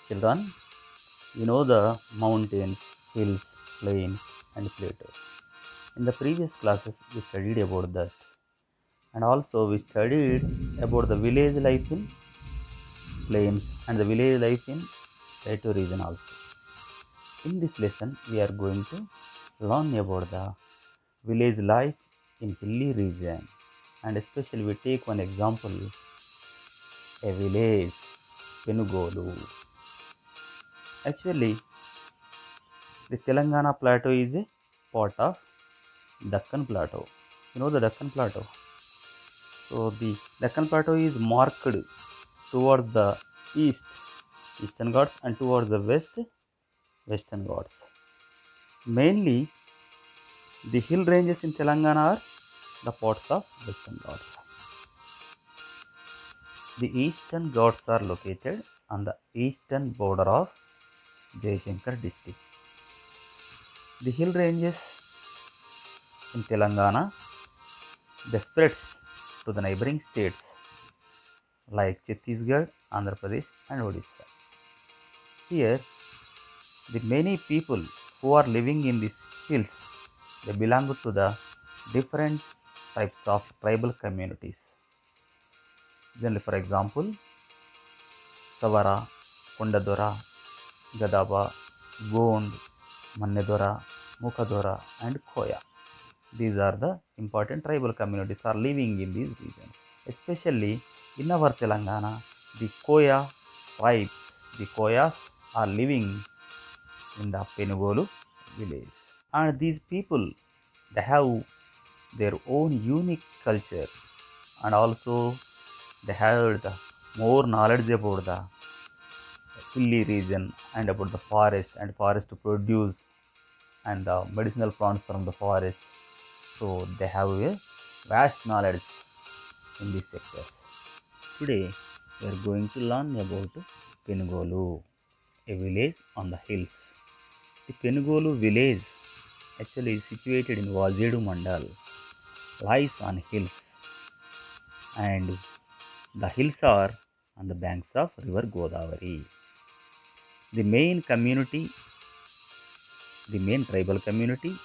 Children, you know the mountains, hills, plains, and plateaus. In the previous classes, we studied about that, and also we studied about the village life in plains and the village life in plateau region also. In this lesson, we are going to learn about the village life in hilly region, and especially we take one example, a village, penugolu. Actually, the Telangana plateau is a part of Deccan Plateau. You know the Deccan Plateau. So the Deccan Plateau is marked towards the east, Eastern Ghats, and towards the west, Western Ghats. Mainly, the hill ranges in Telangana are the parts of Western Ghats. The Eastern Ghats are located on the eastern border of Jaishankar district. The hill ranges in Telangana they spreads to the neighboring states like Chhattisgarh, Andhra Pradesh, and Odisha. Here, the many people who are living in these hills, they belong to the different types of tribal communities. Generally, for example, Savara, Kondadora, Gadaba, Gond, Mannedora, Mukadora, and Koya. These are the important tribal communities are living in these regions. Especially in our Telangana, the Koya tribe, the Koyas are living in the Penugolu village. And these people, they have their own unique culture and also they have the more knowledge about the hilly region and about the forest and forest to produce and the medicinal plants from the forest. So they have a vast knowledge in these sectors. Today we are going to learn about Penugolu, a village on the hills. The Penugolu village actually is situated in Vajedu Mandal, lies on hills, and the hills are on the banks of river Godavari. The main community, the main tribal community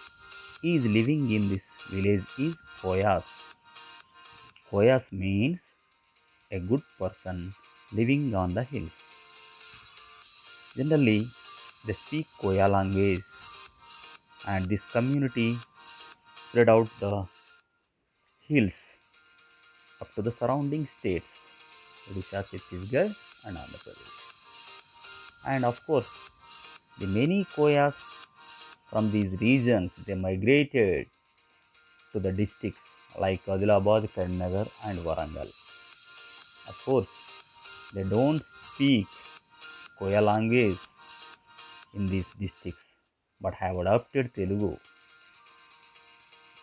is living in this village is Koyas. Koyas means a good person living on the hills. Generally, they speak Koya language, and this community spread out the hills up to the surrounding states, Odisha, Chhattisgarh, and Andhra Pradesh. And of course, the many Koyas from these regions they migrated to the districts like Adilabad, Karinagar, and Warangal. Of course, they don't speak Koya language in these districts but have adopted Telugu.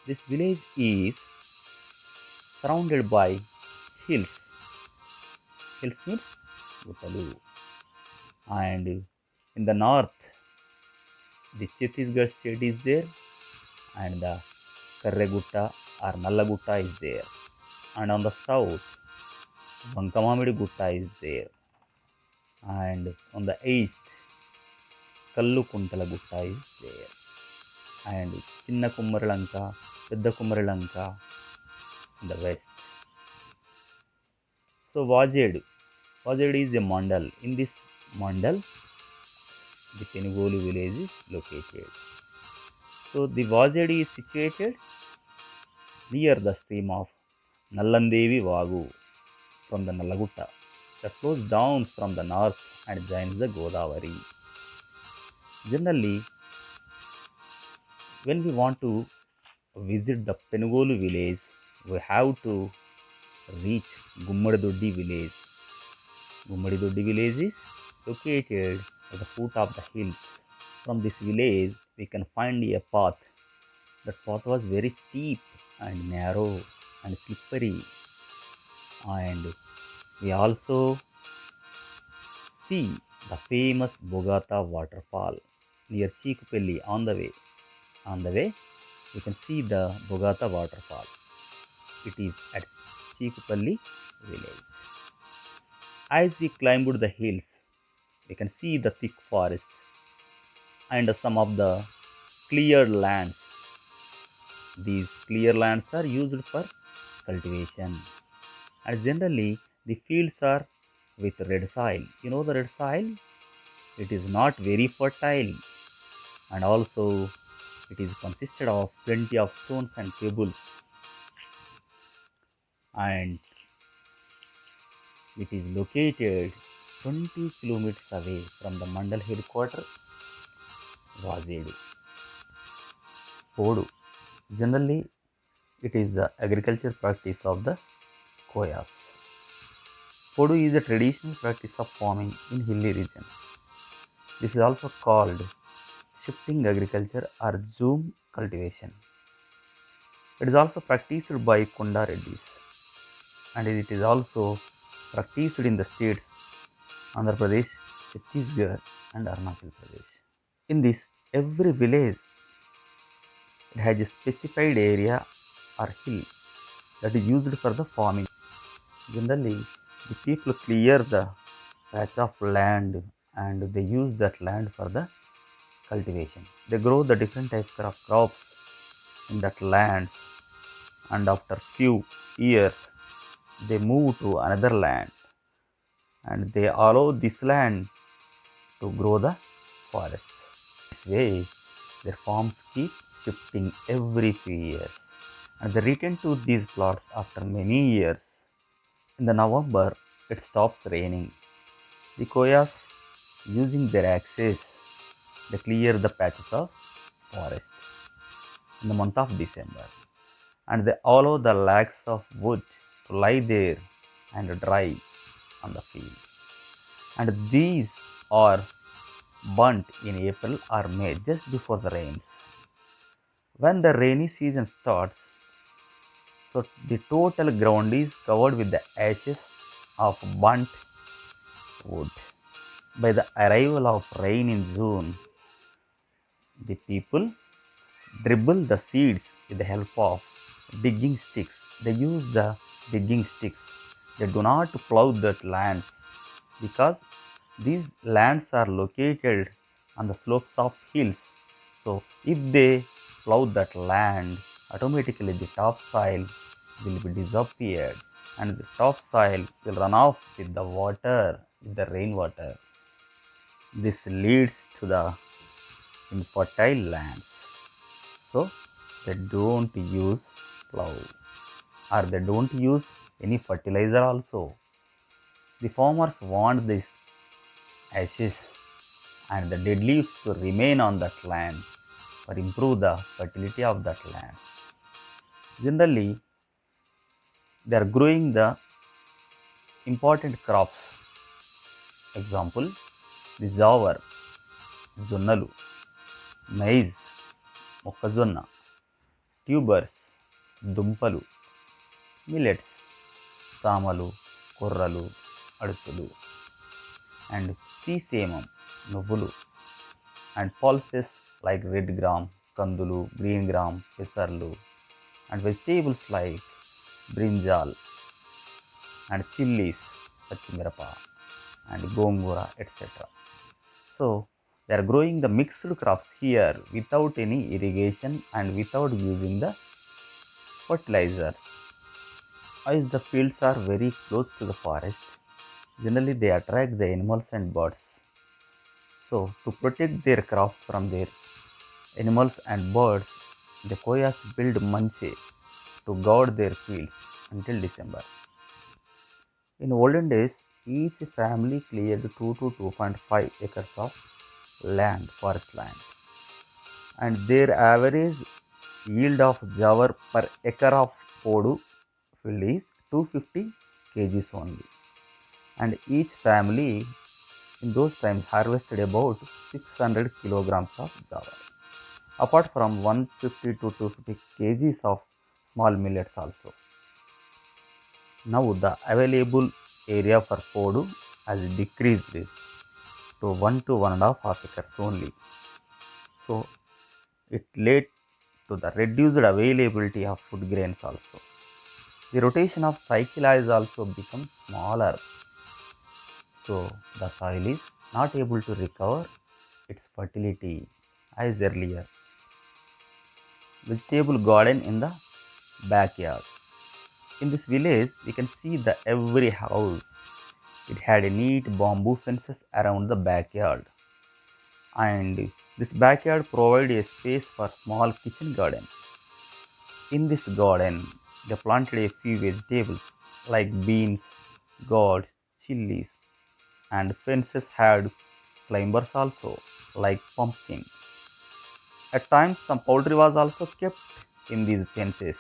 This village is surrounded by hills. Hills means Guttalu. And in the north, the Chhattisgarh state is there, and the Karregutta or Nallagutta is there. And on the south, Bankamamidi Gutta is there. And on the east, Kallukuntala Gutta is there. And Chinna Kumarilanka, Pedda Kumarilanka in the west. So Vajed is a mandal. In this mandal, the Penugolu village is located. So the Vajed is situated near the stream of Nallandevi Vagu from the Nallagutta that flows down from the north and joins the Godavari. Generally, when we want to visit the Penugolu village, we have to reach Gummadoddi village. Gummadoddi village is located at the foot of the hills. From this village, we can find a path. That path was very steep and narrow and slippery. And we also see the famous Bogata waterfall near Chikupelli on the way. On the way, you can see the Bogata waterfall. It is at Chikupalli village. As we climbed the hills, We can see the thick forest and some of the cleared lands. These clear lands are used for cultivation, and generally the fields are with red soil. You know the red soil? It is not very fertile, and also it is consisted of plenty of stones and pebbles, and it is located 20 kilometers away from the Mandal headquarters, Vazedu. Podu. Generally, it is the agriculture practice of the koyas. Podu is a traditional practice of farming in hilly regions. This is also called shifting agriculture or zoom cultivation. It is also practiced by Kunda Reddis, and it is also practiced in the states Andhra Pradesh, Chhattisgarh, and Arunachal Pradesh. In this, every village it has a specified area or hill that is used for the farming. Generally, the people clear the patch of land and they use that land for the cultivation. They grow the different types of crops in that land, and after few years they move to another land and they allow this land to grow the forests. This way, their farms keep shifting every few years and they return to these plots after many years. In the November, it stops raining. The koyas, using their axes, they clear the patches of forest in the month of December and they allow the logs of wood to lie there and dry on the field. And these are burnt in April or May just before the rains. When the rainy season starts, so the total ground is covered with the ashes of burnt wood. By the arrival of rain in June, the people dribble the seeds with the help of digging sticks. They use the digging sticks. They do not plow that lands because these lands are located on the slopes of hills. So if they plow that land, automatically the topsoil will be disappeared and the topsoil will run off with the water, with the rainwater. This leads to the infertile lands. So they don't use plow or they don't use any fertilizer also. The farmers want this ashes and the dead leaves to remain on that land or improve the fertility of that land. Generally, they are growing the important crops. Example, the jawar, జొన్నలు, maize, మొక్కజొన్న, tubers, దుంపలు, millets, సామలు, కొర్రలు, అడుసులు, and సీసేమం, నువ్వులు, and pulses like red gram, kandulu, green gram, pesarlu, and vegetables like brinjal and chilies, pachimirapa, and gongura, etc. So they are growing the mixed crops here without any irrigation and without using the fertilizer. As the fields are very close to the forest, generally they attract the animals and birds. So to protect their crops from their animals and birds, the koyas build manche to guard their fields until December. In olden days, each family cleared 2 to 2.5 acres of land, forest land, and their average yield of jawar per acre of podu field is 250 kgs only. And each family in those times harvested about 600 kilograms of jawar, apart from 150 to 250 kgs of small millets also. Now the available area for podu has decreased to 1 to 1.5 acres only. So it led to the reduced availability of food grains also. The rotation of cycle has also become smaller. So the soil is not able to recover its fertility as earlier. Vegetable garden in the backyard. In this village, we can see the every house. It had a neat bamboo fences around the backyard, and this backyard provided a space for small kitchen garden. In this garden, they planted a few vegetables like beans, gourd, chilies, and fences had climbers also like pumpkin. At times, some poultry was also kept in these fences,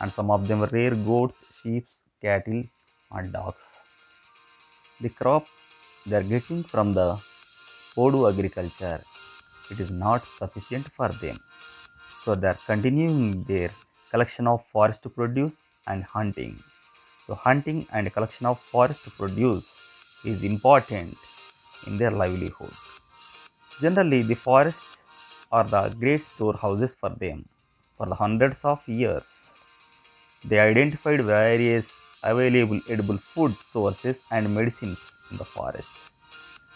and some of them were rare goats, sheep, cattle, and dogs. The crop they are getting from the podu agriculture, it is not sufficient for them. So they are continuing their collection of forest produce and hunting. So hunting and collection of forest produce is important in their livelihood. Generally, the forests are the great storehouses for them. For the hundreds of years, they identified various available edible food sources and medicines in the forest.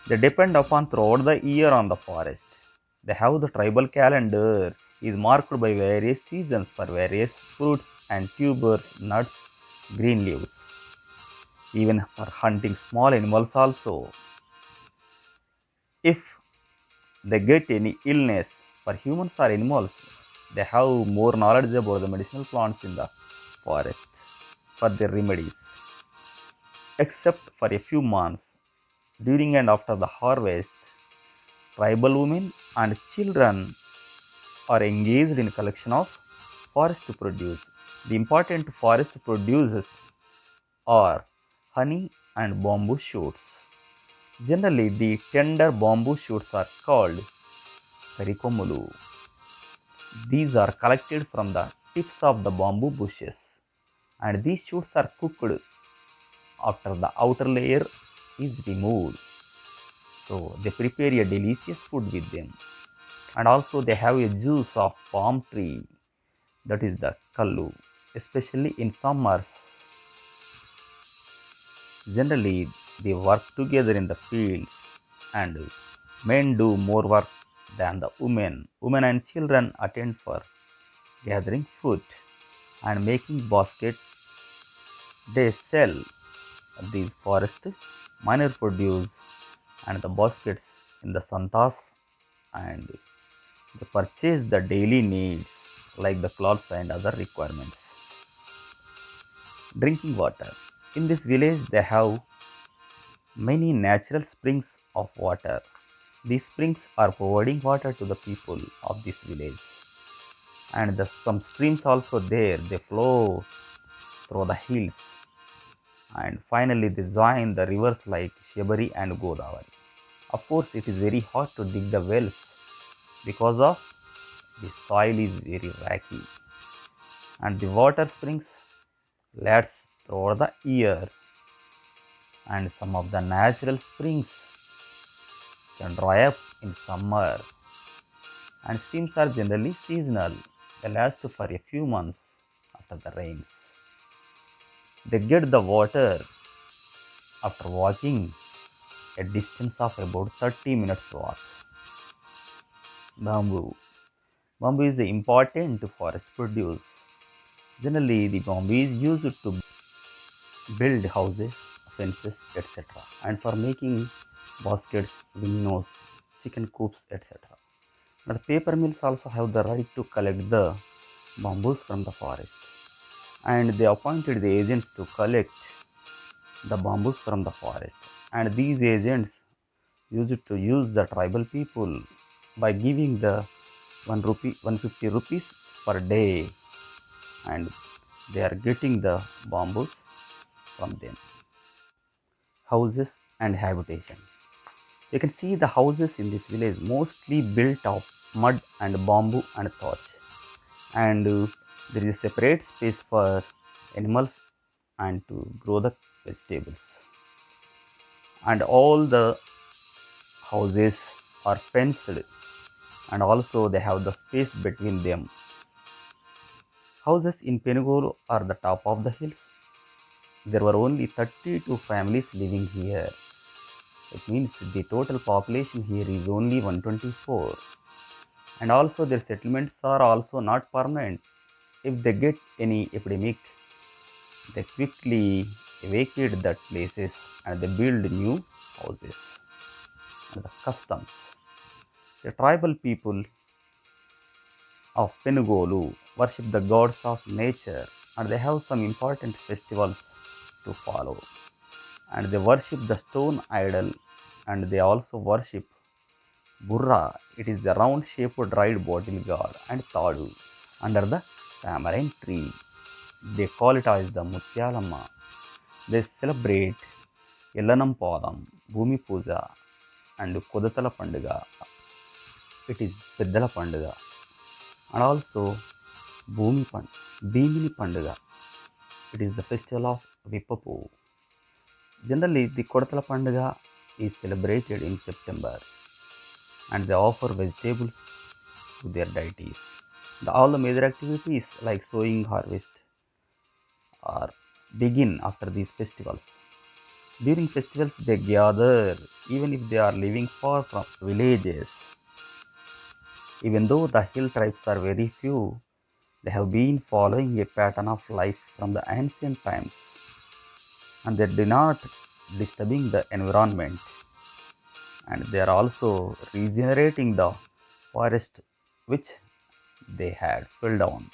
They depend upon throughout the year on the forest. They have the tribal calendar is marked by various seasons for various fruits and tubers, nuts, green leaves. Even for hunting small animals also. If they get any illness for humans or animals, they have more knowledge about the medicinal plants in the forest for their remedies. Except for a few months during and after the harvest, tribal women and children are engaged in collection of forest produce. The important forest produces are honey and bamboo shoots. Generally, the tender bamboo shoots are called perikomulu. These are collected from the tips of the bamboo bushes, and these shoots are cooked after the outer layer is removed. So they prepare a delicious food with them. And also they have a juice of palm tree, that is the kallu, especially in summers. Generally, they work together in the fields, and men do more work than the women. Women and children attend for gathering fruit and making baskets. They sell these forest minor produce and the baskets in the santas, and they purchase the daily needs like the clothes and other requirements. Drinking water. In this village, they have many natural springs of water. These springs are providing water to the people of this village. And some streams also there, they flow through the hills. And finally, they join the rivers like Shebari and Godavari. Of course, it is very hard to dig the wells because of the soil is very rocky. And the water springs lasts throughout the year. And some of the natural springs can dry up in summer, and streams are generally seasonal. They last for a few months after the rains. They get the water after walking a distance of about 30 minutes walk. Bamboo. Bamboo is important to forest produce. Generally, the bamboo is used to build houses, fences, etc. and for making baskets, windows, chicken coops, etc. Now, the paper mills also have the right to collect the bamboos from the forest, and they appointed the agents to collect the bamboos from the forest. And these agents used to use the tribal people by giving the 1 rupee, 150 rupees per day, and they are getting the bamboos from them. Houses and habitation. You can see the houses in this village mostly built of mud and bamboo and thatch, and there is a separate space for animals and to grow the vegetables, and all the houses are fenced, and also they have the space between them. Houses in Penugolu are the top of the hills. There were only 32 families living here. It means the total population here is only 124. And also their settlements are also not permanent. If they get any epidemic, they quickly evacuate that places and they build new houses. And the customs. The tribal people of Penugolu worship the gods of nature and they have some important festivals to follow. And they worship the stone idol and they also worship Burra. It is the round shaped dried bottle god and Tadu under the tamarind tree. They call it as the Mutyalamma. They celebrate Yellanam Podam, Bhumi Puja and Kodatala Panduga. It is Peddala Panduga and also Bhimini Panduga. It is the festival of Vippapu. Generally, the Kodatala Panduga is celebrated in September and they offer vegetables to their deities. All the major activities like sowing, harvest are begin after these festivals. During festivals, they gather even if they are living far from villages. Even though the hill tribes are very few, they have been following a pattern of life from the ancient times and they do not disturbing the environment and they are also regenerating the forest which they had fell down.